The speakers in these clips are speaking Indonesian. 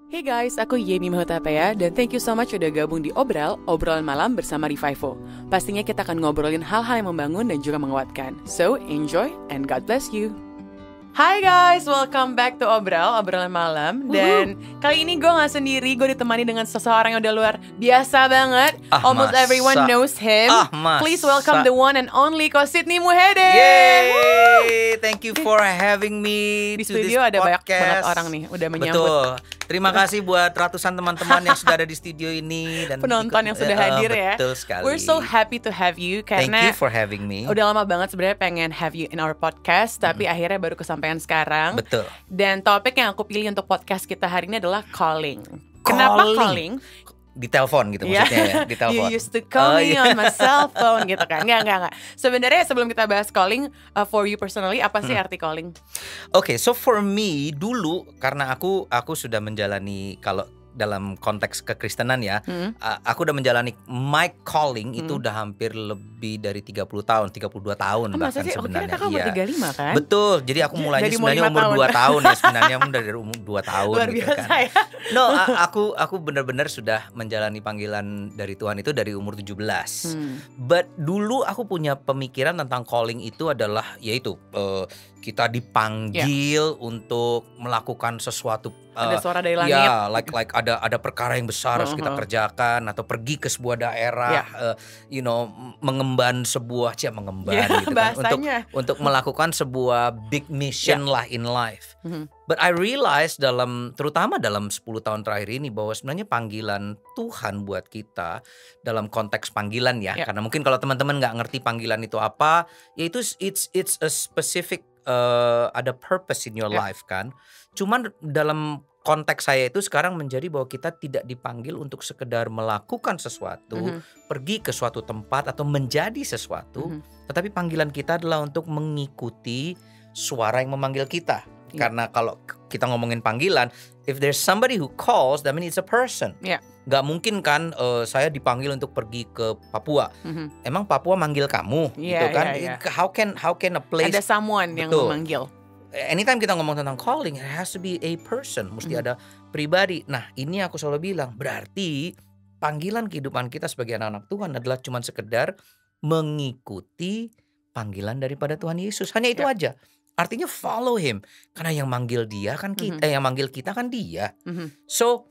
Hey guys, aku Yemi Mahutapea dan thank you so much udah gabung di Obrolan Malam bersama Revivo. Pastinya kita akan ngobrolin hal-hal yang membangun dan juga menguatkan. So, enjoy and God bless you. Hai guys, welcome back to Obrolan Malam. Dan kali ini gue gak sendiri, gue ditemani dengan seseorang yang udah luar biasa banget. Almost everyone knows him. Please welcome the one and only Coach Sydney Muhede. Yay! Thank you for having me Di to this studio ada banyak podcast. banget orang nih udah menyambut. Betul. Terima kasih buat ratusan teman-teman yang sudah ada di studio ini dan penonton yang sudah hadir ya. Betul sekali. We're so happy to have you Thank karena you for having me. udah lama banget sebenarnya pengen have you in our podcast, tapi akhirnya baru kesampaian sekarang. Betul. Dan topik yang aku pilih untuk podcast kita hari ini adalah calling. Kenapa calling? Di telepon gitu maksudnya ya, di telepon. You used to call me on my cell phone gitu kan. Enggak. Sebenarnya sebelum kita bahas calling, for you personally, apa sih arti calling? Oke, so for me dulu karena aku sudah menjalani kalau dalam konteks kekristenan ya, aku udah menjalani my calling itu udah hampir lebih dari 30 tahun, 32 tahun bahkan sih? sebenarnya. Kakak umur 35 kan? Betul, jadi aku mulainya Dari sebenarnya umur 2 tahun ya, sebenarnya dari umur 2 tahun Luar gitu biasa kan. ya. No, aku benar-benar sudah menjalani panggilan dari Tuhan itu dari umur 17. But dulu aku punya pemikiran tentang calling itu adalah yaitu kita dipanggil untuk melakukan sesuatu. Ada suara dari langit. Ya, like ada perkara yang besar harus kita kerjakan atau pergi ke sebuah daerah, mengemban sebuah gitu kan, untuk melakukan sebuah big mission lah in life. But I realized terutama dalam 10 tahun terakhir ini bahwa sebenarnya panggilan Tuhan buat kita dalam konteks panggilan ya, karena mungkin kalau teman-teman nggak ngerti panggilan itu apa, yaitu it's a specific ada purpose in your life kan. Cuman dalam konteks saya itu sekarang menjadi bahwa kita tidak dipanggil untuk sekedar melakukan sesuatu, pergi ke suatu tempat atau menjadi sesuatu, tetapi panggilan kita adalah untuk mengikuti suara yang memanggil kita. Karena kalau kita ngomongin panggilan, if there's somebody who calls, that means it's a person. Gak mungkin kan saya dipanggil untuk pergi ke Papua. Emang Papua manggil kamu gitu kan? How can a place, ada someone yang memanggil. Anytime kita ngomong tentang calling, it has to be a person, mesti ada pribadi. Nah, ini aku selalu bilang, berarti panggilan kehidupan kita sebagai anak-anak Tuhan adalah cuma sekedar mengikuti panggilan daripada Tuhan Yesus. Hanya itu aja. Artinya follow him. Karena yang manggil dia kan kita, yang manggil kita kan dia. So,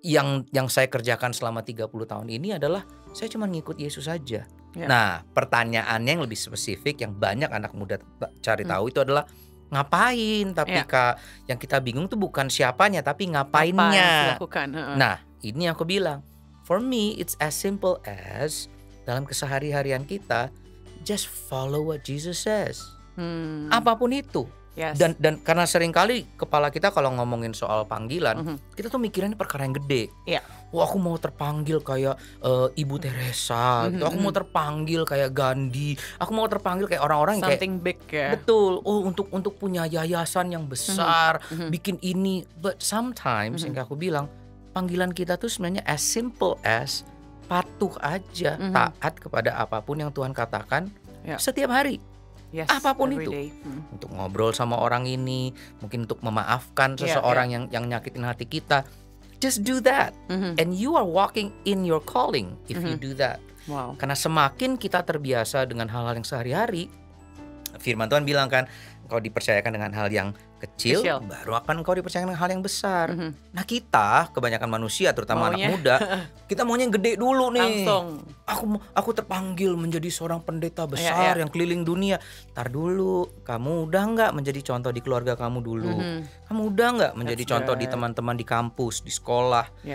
yang saya kerjakan selama 30 tahun ini adalah saya cuma ngikut Yesus saja. Nah, pertanyaannya yang lebih spesifik yang banyak anak muda cari tahu itu adalah ngapain, tapi yang kita bingung tuh bukan siapanya tapi ngapainnya. Nah, ini aku bilang, for me it's as simple as dalam kesehari-harian kita just follow what Jesus says. Apapun itu. Dan karena seringkali kepala kita kalau ngomongin soal panggilan, kita tuh mikirin perkara yang gede. Wah, aku mau terpanggil kayak Ibu Teresa, gitu. Aku mau terpanggil kayak Gandhi. Aku mau terpanggil kayak orang-orang yang something big ya. Betul. Oh, untuk punya yayasan yang besar, bikin ini. But sometimes yang aku bilang, panggilan kita tuh sebenarnya as simple as patuh aja, taat kepada apapun yang Tuhan katakan setiap hari. Apapun itu, untuk ngobrol sama orang ini, mungkin untuk memaafkan seseorang yang nyakitin hati kita, just do that, and you are walking in your calling if you do that. Karena semakin kita terbiasa dengan hal-hal yang sehari-hari, firman Tuhan bilang kan, kau dipercayakan dengan hal yang kecil, baru akan kau dipercayakan dengan hal yang besar. Nah, kita kebanyakan manusia, terutama anak muda, kita maunya yang gede dulu nih. Langsung. Aku terpanggil menjadi seorang pendeta besar yang keliling dunia. Tar dulu, kamu udah nggak menjadi contoh di keluarga kamu dulu? Kamu udah nggak menjadi contoh di teman-teman di kampus, di sekolah?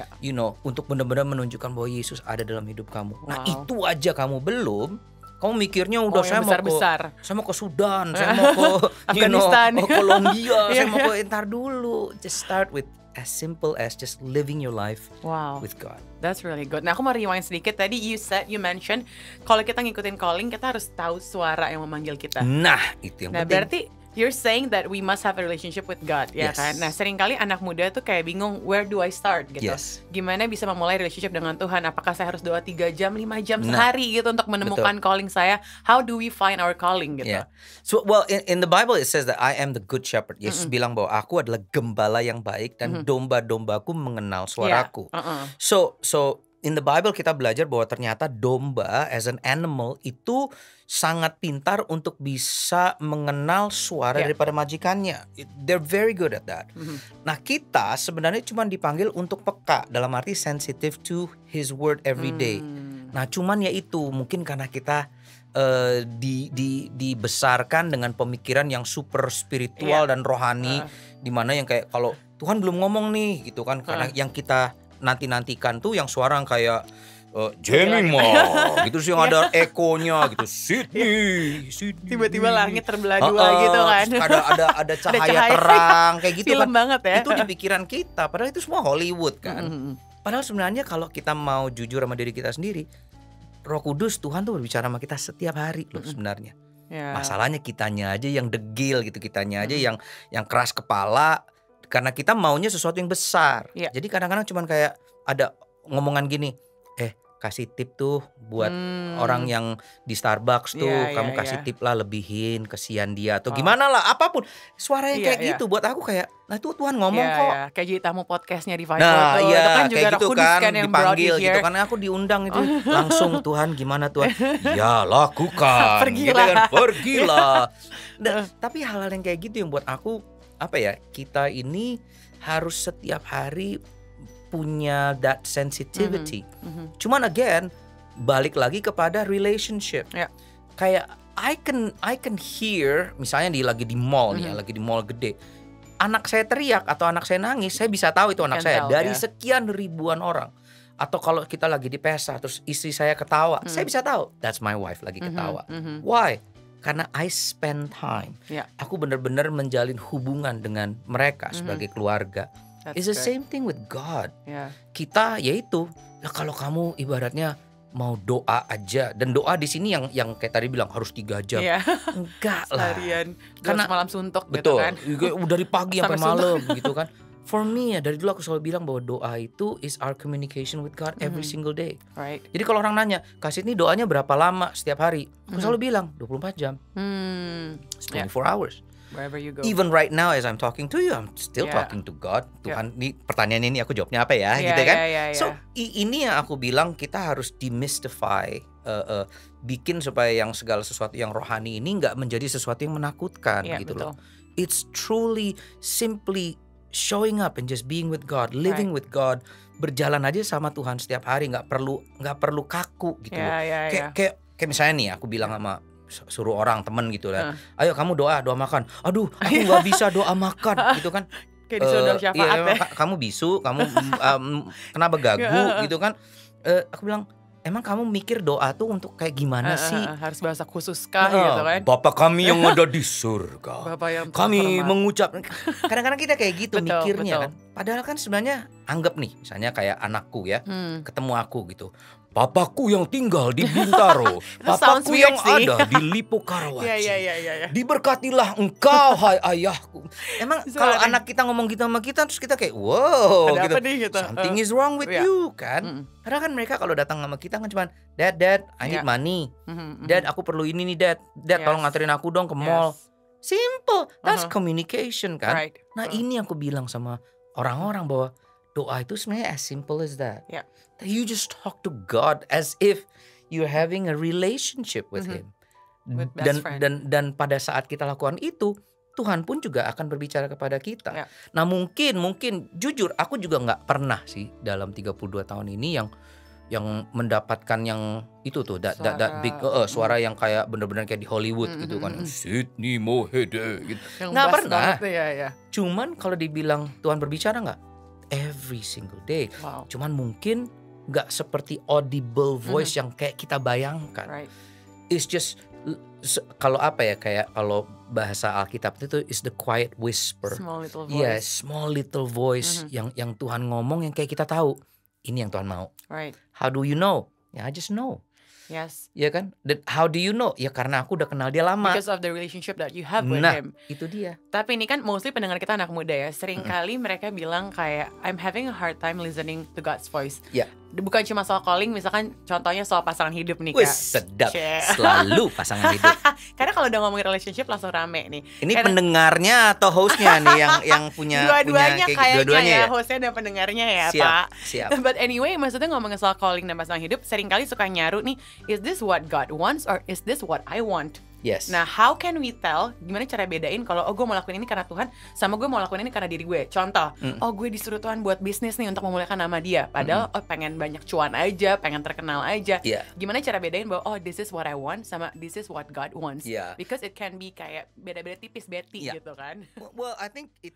Untuk benar-benar menunjukkan bahwa Yesus ada dalam hidup kamu. Nah, itu aja kamu belum. Kamu mikirnya udah saya mau ke Sudan, saya mau ke Afghanistan, Kolombia, saya mau ke entar dulu. Just start with as simple as just living your life with God. That's really good. Nah, aku mau rewind sedikit. Tadi you mentioned kalau kita ngikutin calling, kita harus tahu suara yang memanggil kita. Nah, itu yang penting. Berarti you're saying that we must have a relationship with God, ya Yes. kan? Nah, seringkali anak muda tuh kayak bingung, where do I start gitu. Yes. Gimana bisa memulai relationship dengan Tuhan? Apakah saya harus doa 3 jam, 5 jam Nah, sehari gitu untuk menemukan calling saya? How do we find our calling gitu? Yeah. So, well, in the Bible it says that I am the good shepherd. Yesus bilang bahwa aku adalah gembala yang baik dan domba-dombaku mengenal suaraku. So in the Bible kita belajar bahwa ternyata domba as an animal itu sangat pintar untuk bisa mengenal suara daripada majikannya. They're very good at that. Nah, kita sebenarnya cuma dipanggil untuk peka, dalam arti sensitive to His word every day. Nah, cuman ya itu mungkin karena kita dibesarkan dengan pemikiran yang super spiritual dan rohani, dimana yang kayak kalau Tuhan belum ngomong nih gitu kan, karena yang kita nantikan tuh yang suara yang kayak Jenny mah gitu sih, yang ada ekonya gitu, Sydney Tiba-tiba langit terbelah dua gitu kan. ada cahaya terang kayak gitu Film kan. banget ya. Itu di pikiran kita, padahal itu semua Hollywood kan. Padahal sebenarnya kalau kita mau jujur sama diri kita sendiri, Roh Kudus Tuhan tuh berbicara sama kita setiap hari loh sebenarnya. Masalahnya kitanya aja yang degil gitu, kitanya aja yang keras kepala karena kita maunya sesuatu yang besar. Jadi kadang-kadang cuman kayak ada ngomongan gini, kasih tip tuh buat orang yang di Starbucks tuh, kamu kasih tip lah, lebihin, kesian dia atau gimana lah, apapun. Suaranya kayak gitu buat aku kayak, nah itu Tuhan ngomong kok. Kayak jadi tamu podcastnya di Vivo Nah, tuh. Itu kan juga kayak Roh gitu Kudus kan, yang dipanggil brought you gitu. here. Karena aku diundang itu langsung, Tuhan gimana Tuhan? Ya lakukan. Pergilah. Gitu kan, pergilah. Tapi hal-hal yang kayak gitu yang buat aku, apa ya, kita ini harus setiap hari punya that sensitivity. Cuman again, balik lagi kepada relationship. Kayak I can hear, misalnya lagi di mall nih, lagi di mall gede. Anak saya teriak atau anak saya nangis, saya bisa tahu itu anak saya dari sekian ribuan orang. Atau kalau kita lagi di pesta terus istri saya ketawa, saya bisa tahu that's my wife lagi ketawa. Why? Karena I spend time. Aku benar-benar menjalin hubungan dengan mereka sebagai keluarga. It's the same thing with God. Kita yaitu, kalau kamu ibaratnya mau doa aja, dan doa di sini yang kayak tadi bilang harus 3 jam. Enggak lah. Seharian, Karena malam suntuk betul, gitu kan. dari pagi sampai malam gitu kan. For me ya, dari dulu aku selalu bilang bahwa doa itu is our communication with God every single day. Right. Jadi kalau orang nanya, Kasih ini doanya berapa lama setiap hari? Aku selalu bilang 24 jam. It's 24 hours. Wherever you go. Even right now as I'm talking to you, I'm still talking to God. Tuhan, nih pertanyaan ini aku jawabnya apa ya, gitu kan? So ini yang aku bilang kita harus demystify, bikin supaya yang segala sesuatu yang rohani ini nggak menjadi sesuatu yang menakutkan, gitu loh. It's truly simply showing up and just being with God, living with God, berjalan aja sama Tuhan setiap hari, nggak perlu kaku gitu loh. Kayak misalnya nih aku bilang sama suruh orang temen gitu lah, ayo kamu doa makan, aduh aku nggak bisa doa makan gitu kan, kayak disuruh doa syafaat kamu bisu, kamu kena begagu gitu kan. Aku bilang, emang kamu mikir doa tuh untuk kayak gimana sih? Harus bahasa khusus kah gitu kan? Bapa kami yang ada di surga, Bapak yang kami mengucap. Kadang-kadang kita kayak gitu mikirnya kan. Padahal kan sebenarnya anggap nih, misalnya kayak anakku ya, ketemu aku gitu. Papaku yang tinggal di Bintaro, papaku yang ada di Lipo Karawaci. Diberkatilah engkau hai ayahku. Emang kalau anak kita ngomong gitu sama kita, terus kita kayak wow ada gitu. Apa nih, gitu. Something is wrong with you kan. Padahal kan mereka kalau datang sama kita kan cuman, Dad, I need money. Dad, aku perlu ini nih, Dad, tolong nganterin aku dong ke mall. Simple, that's communication kan. Nah ini yang aku bilang sama orang-orang bahwa doa itu sebenarnya as simple as that. You just talk to God as if you're having a relationship with Him. Dan pada saat kita lakukan itu, Tuhan pun juga akan berbicara kepada kita. Nah mungkin jujur aku juga nggak pernah sih dalam 32 tahun ini yang mendapatkan yang itu tuh that big suara yang kayak bener-bener kayak di Hollywood gitu kan, Sydney Mohede gitu. Nggak pernah. Cuman kalau dibilang Tuhan berbicara nggak? Every single day. Cuman mungkin nggak seperti audible voice yang kayak kita bayangkan. It's just kalau apa ya, kayak kalau bahasa Alkitab itu is the quiet whisper. Small little voice. Small little voice yang Tuhan ngomong yang kayak kita tahu ini yang Tuhan mau. How do you know? Ya I just know. Yes. Ya kan? Dan how do you know? Ya karena aku udah kenal dia lama. Because of the relationship that you have with Nah, him. itu dia. Tapi ini kan mostly pendengar kita anak muda ya. Seringkali mereka bilang kayak I'm having a hard time listening to God's voice. Ya. Bukan cuma soal calling, misalkan contohnya soal pasangan hidup nih Wih, Kak. sedap. Cie. Selalu pasangan hidup. Karena kalau udah ngomongin relationship langsung rame nih. Ini Karena pendengarnya atau hostnya nih yang punya dua-duanya kayak kayaknya dua-duanya ya, ya. hostnya dan pendengarnya ya Siap, Pak. siap. But anyway, maksudnya ngomongin soal calling dan pasangan hidup, seringkali suka nyaru nih, is this what God wants or is this what I want? Yes. Nah, how can we tell? Gimana cara bedain kalau gue mau lakuin ini karena Tuhan, sama gue mau lakuin ini karena diri gue? Contoh, gue disuruh Tuhan buat bisnis nih untuk memuliakan nama Dia. Padahal pengen banyak cuan aja, pengen terkenal aja. Yeah. Gimana cara bedain bahwa this is what I want sama this is what God wants? Yeah. Because it can be kayak beda-beda tipis, Betty Yeah. gitu kan? Well, I think ya